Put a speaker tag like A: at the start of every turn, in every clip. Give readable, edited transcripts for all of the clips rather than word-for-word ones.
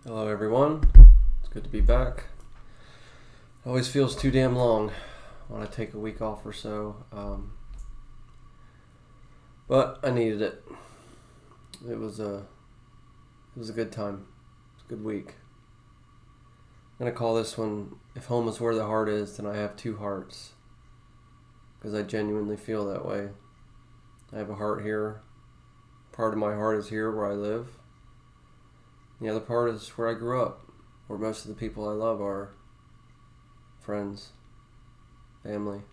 A: Hello everyone, it's good to be back. It always feels too damn long when I take a week off or so, but I needed it. It was a good time. It was a good week. I'm gonna call this one, "If home is where the heart is, then I have two hearts," because I genuinely feel that way. I have a heart here. Part of my heart is here where I live. The other part is where I grew up, where most of the people I love are friends, family.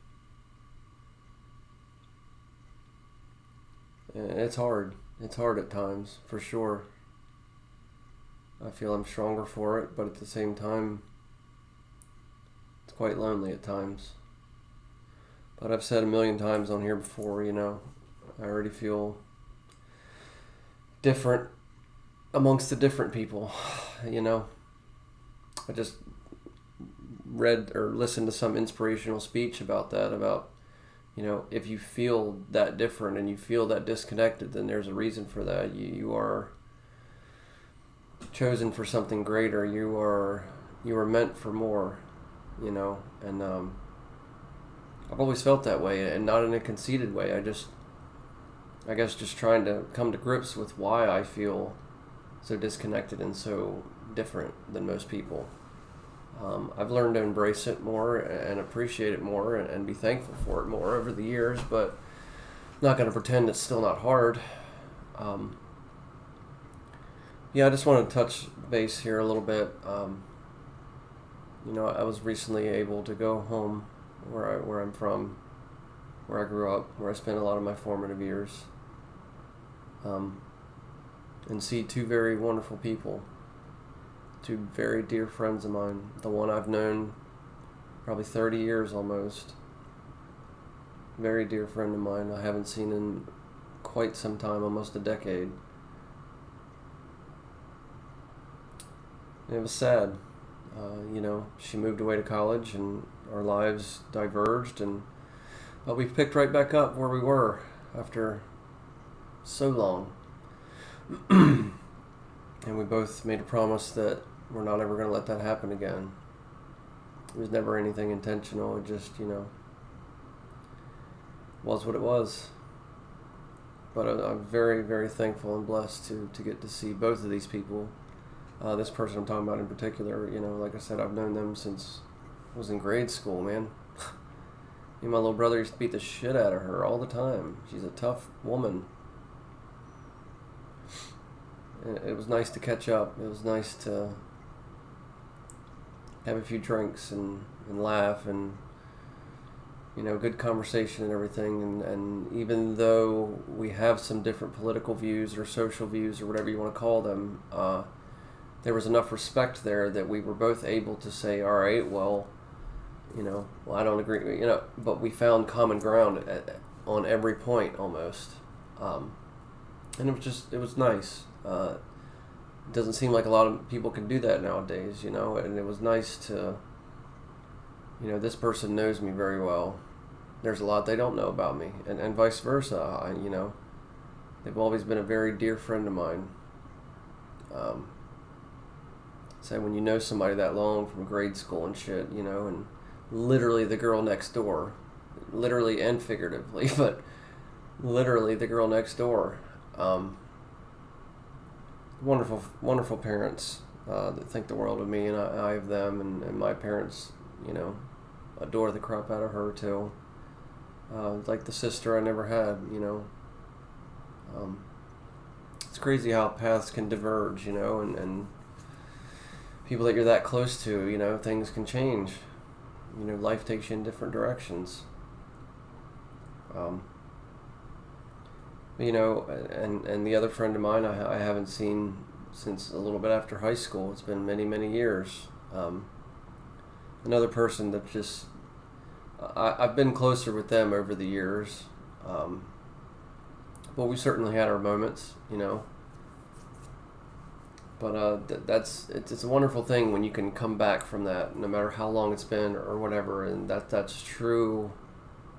A: And it's hard. It's hard at times, for sure. I feel I'm stronger for it, but at the same time, it's quite lonely at times. But I've said a million times on here before, I already feel different amongst the different people. I just read or listened to some inspirational speech about that, if you feel that different and you feel that disconnected, then there's a reason for that. You are chosen for something greater. You are meant for more, and I've always felt that way, and not in a conceited way. I guess just trying to come to grips with why I feel so disconnected and so different than most people. I've learned to embrace it more and appreciate it more and be thankful for it more over the years, but I'm not going to pretend it's still not hard. I just want to touch base here a little bit. I was recently able to go home where I'm from, where I grew up, where I spent a lot of my formative years, and see two very wonderful people, two very dear friends of mine. The one I've known probably 30 years almost. Very dear friend of mine I haven't seen in quite some time, almost a decade. And it was sad. She moved away to college and our lives diverged, but we picked right back up where we were after so long. And we both made a promise that we're not ever going to let that happen again. It was never anything intentional. It just, was what it was. But I'm very, very thankful and blessed to get to see both of these people. This person I'm talking about in particular, like I said, I've known them since I was in grade school, man. Me and my little brother used to beat the shit out of her all the time. She's a tough woman. It was nice to catch up. It was nice to have a few drinks and laugh and, good conversation and everything. And even though we have some different political views or social views or whatever you want to call them, there was enough respect there that we were both able to say, all right, well, I don't agree, but we found common ground on every point almost. And it was nice. It doesn't seem like a lot of people can do that nowadays, and it was nice to, this person knows me very well. There's a lot they don't know about me, and vice versa. They've always been a very dear friend of mine. So when you know somebody that long from grade school and shit, and literally the girl next door, literally and figuratively, but literally the girl next door. Wonderful parents that think the world of me, and I of them, and my parents, adore the crap out of her too. Like the sister I never had, It's crazy how paths can diverge, and people that you're that close to, things can change. Life takes you in different directions. And the other friend of mine I haven't seen since a little bit after high school. It's been many, many years. Another person that just, I've been closer with them over the years. But we certainly had our moments, you know. But it's a wonderful thing when you can come back from that, no matter how long it's been or whatever, and that's true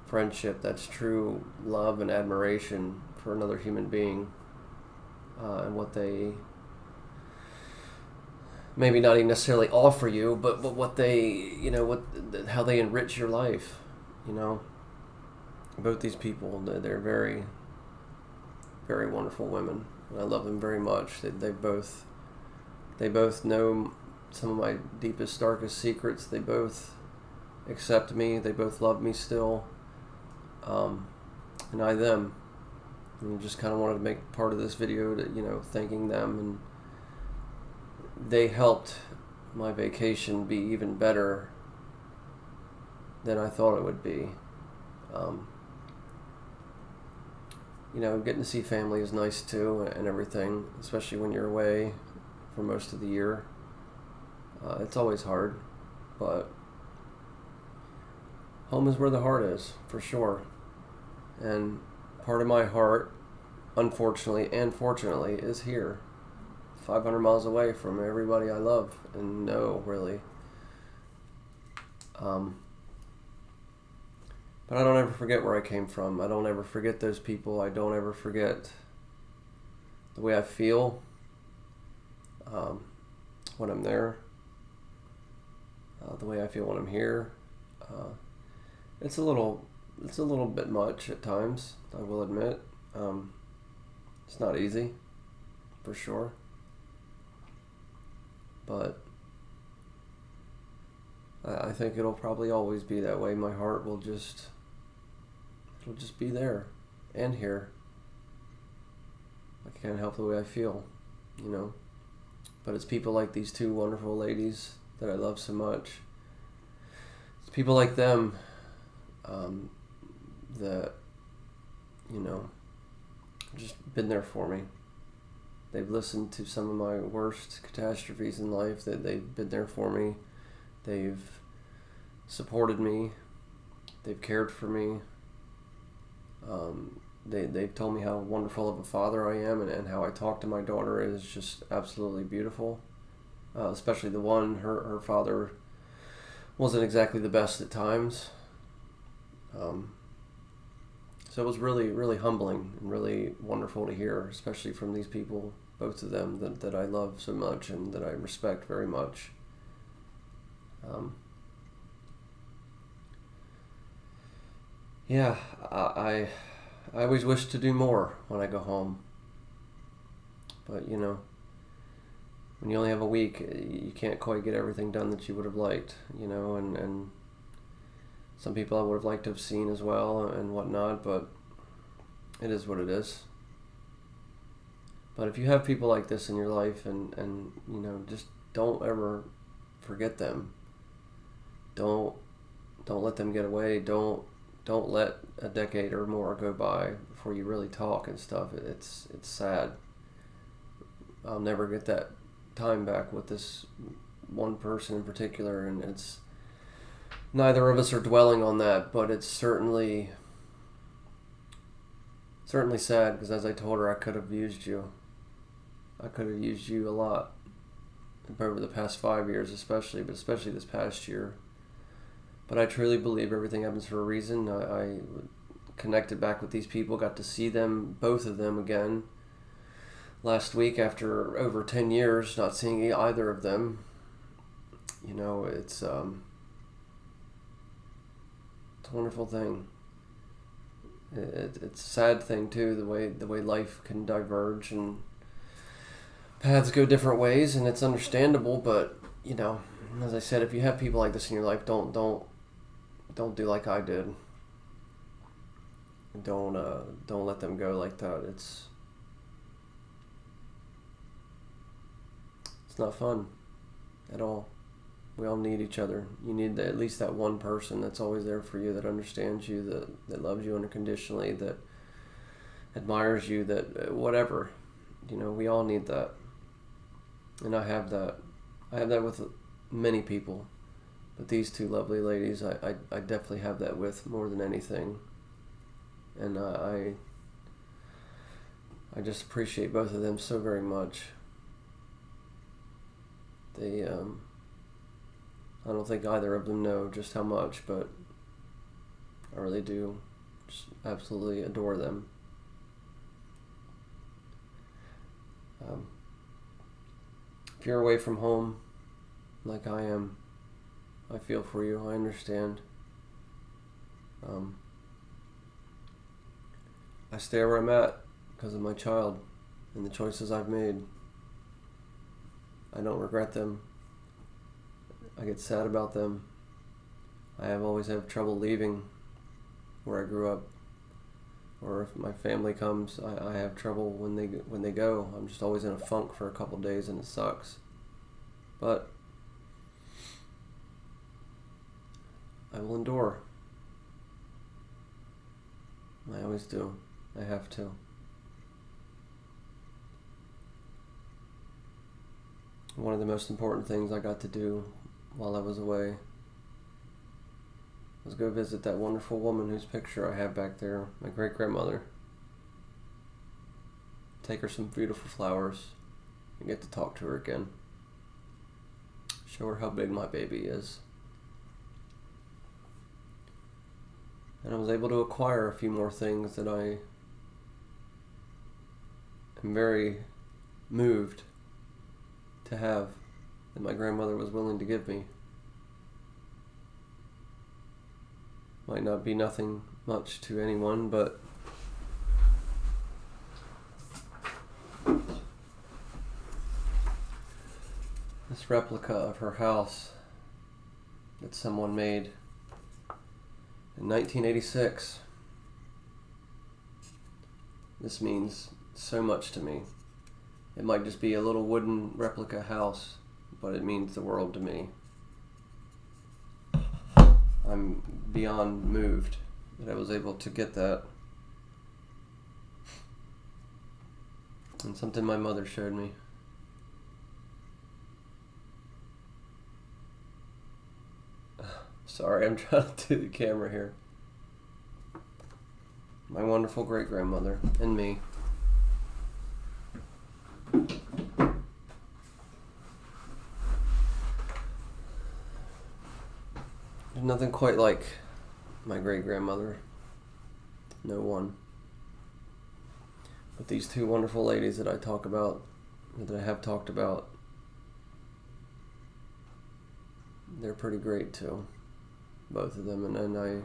A: friendship, that's true love and admiration for another human being, and what they maybe not even necessarily offer you, but what they, you know, how they enrich your life, you know. Both these people, they're very, very wonderful women, and I love them very much. They both know some of my deepest, darkest secrets. They both accept me. They both love me still, and I them. And just kind of wanted to make part of this video to, you know, thanking them, and they helped my vacation be even better than I thought it would be. You know, getting to see family is nice too, and everything, especially when you're away for most of the year. It's always hard, but home is where the heart is, for sure. And part of my heart, unfortunately and fortunately, is here, 500 miles away from everybody I love and know, really. But I don't ever forget where I came from. I don't ever forget those people. I don't ever forget the way I feel when I'm there, the way I feel when I'm here. It's a little bit much at times, I will admit. It's not easy, for sure. But I think it'll probably always be that way. My heart will just be there and here. I can't help the way I feel, you know. But it's people like these two wonderful ladies that I love so much. It's people like them that, you know, just been there for me. They've listened to some of my worst catastrophes in life. That they've been there for me. They've supported me. They've cared for me. They've told me how wonderful of a father I am, and how I talk to my daughter is just absolutely beautiful. Especially the one, her father wasn't exactly the best at times. So it was really, really humbling and really wonderful to hear, especially from these people, both of them that I love so much and that I respect very much. Yeah, I always wish to do more when I go home. But, you know, when you only have a week, you can't quite get everything done that you would have liked, you know, and some people I would have liked to have seen as well and whatnot, but it is what it is. But if you have people like this in your life, and you know, just don't ever forget them. Don't let them get away. Don't let a decade or more go by before you really talk and stuff. It's sad. I'll never get that time back with this one person in particular, and it's neither of us are dwelling on that, but it's certainly sad, because as I told her, I could have used you. I could have used you a lot over the past 5 years, especially this past year. But I truly believe everything happens for a reason. I connected back with these people, got to see them, both of them, again last week after over 10 years not seeing either of them. You know, it's a wonderful thing. It's a sad thing too, the way life can diverge and paths go different ways, and it's understandable. But you know, as I said, if you have people like this in your life, don't do like I did. Don't let them go like that. It's not fun at all. We all need each other. You need at least that one person that's always there for you, that understands you, that loves you unconditionally, that admires you, that whatever. You know, we all need that. And I have that. I have that with many people. But these two lovely ladies, I definitely have that with more than anything. And I just appreciate both of them so very much. They, I don't think either of them know just how much, but I really do just absolutely adore them. If you're away from home, like I am, I feel for you. I understand. I stay where I'm at because of my child and the choices I've made. I don't regret them. I get sad about them. I always have trouble leaving where I grew up. Or if my family comes, I have trouble when they go. I'm just always in a funk for a couple days and it sucks. But I will endure. I always do. I have to. One of the most important things I got to do while I was away was go visit that wonderful woman whose picture I have back there, my great-grandmother. Take her some beautiful flowers and get to talk to her again. Show her how big my baby is. And I was able to acquire a few more things that I am very moved to have, that my grandmother was willing to give me. Might not be nothing much to anyone, but this replica of her house that someone made in 1986, this means so much to me. It might just be a little wooden replica house, but it means the world to me. I'm beyond moved that I was able to get that. And something my mother showed me. Sorry, I'm trying to do the camera here. My wonderful great-grandmother and me. There's nothing quite like my great-grandmother. No one. But these two wonderful ladies that I talk about, that I have talked about, they're pretty great too. Both of them. And I,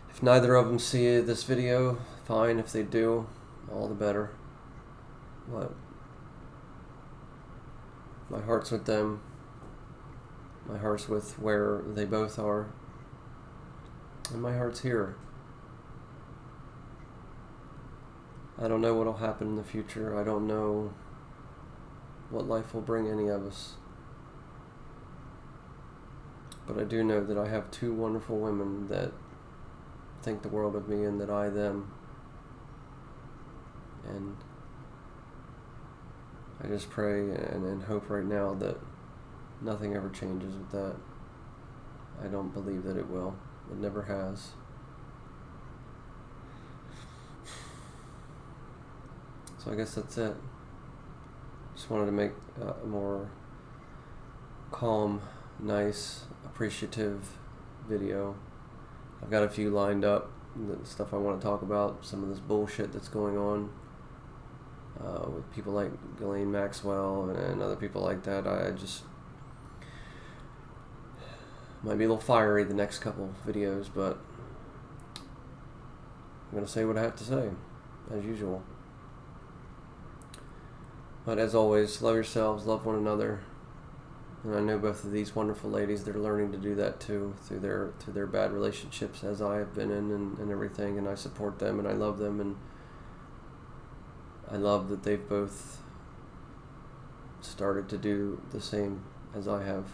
A: if neither of them see this video, fine. If they do, all the better. But my heart's with them. My heart's with where they both are. And my heart's here. I don't know what'll happen in the future. I don't know what life will bring any of us. But I do know that I have two wonderful women that think the world of me and that I them. And I just pray and hope right now that nothing ever changes with that. I don't believe that it will. It never has. So I guess that's it. Just wanted to make a more calm, nice, appreciative video. I've got a few lined up, the stuff I want to talk about, some of this bullshit that's going on with people like Ghislaine Maxwell and other people like that. I just might be a little fiery the next couple videos, but I'm going to say what I have to say, as usual. But as always, love yourselves, love one another. And I know both of these wonderful ladies, they're learning to do that too, through their bad relationships, as I have been in and everything. And I support them and I love them, and I love that they've both started to do the same as I have.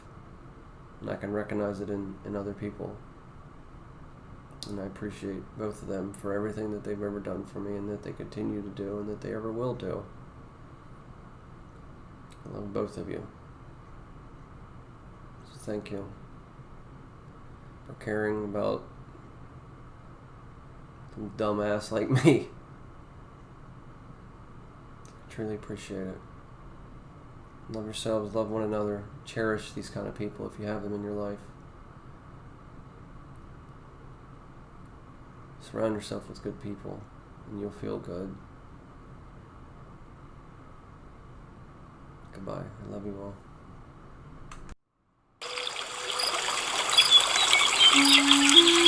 A: And I can recognize it in other people. And I appreciate both of them for everything that they've ever done for me, and that they continue to do, and that they ever will do. I love both of you. So thank you for caring about some dumbass like me. I truly appreciate it. Love yourselves, love one another, cherish these kind of people if you have them in your life. Surround yourself with good people and you'll feel good. Goodbye. I love you all.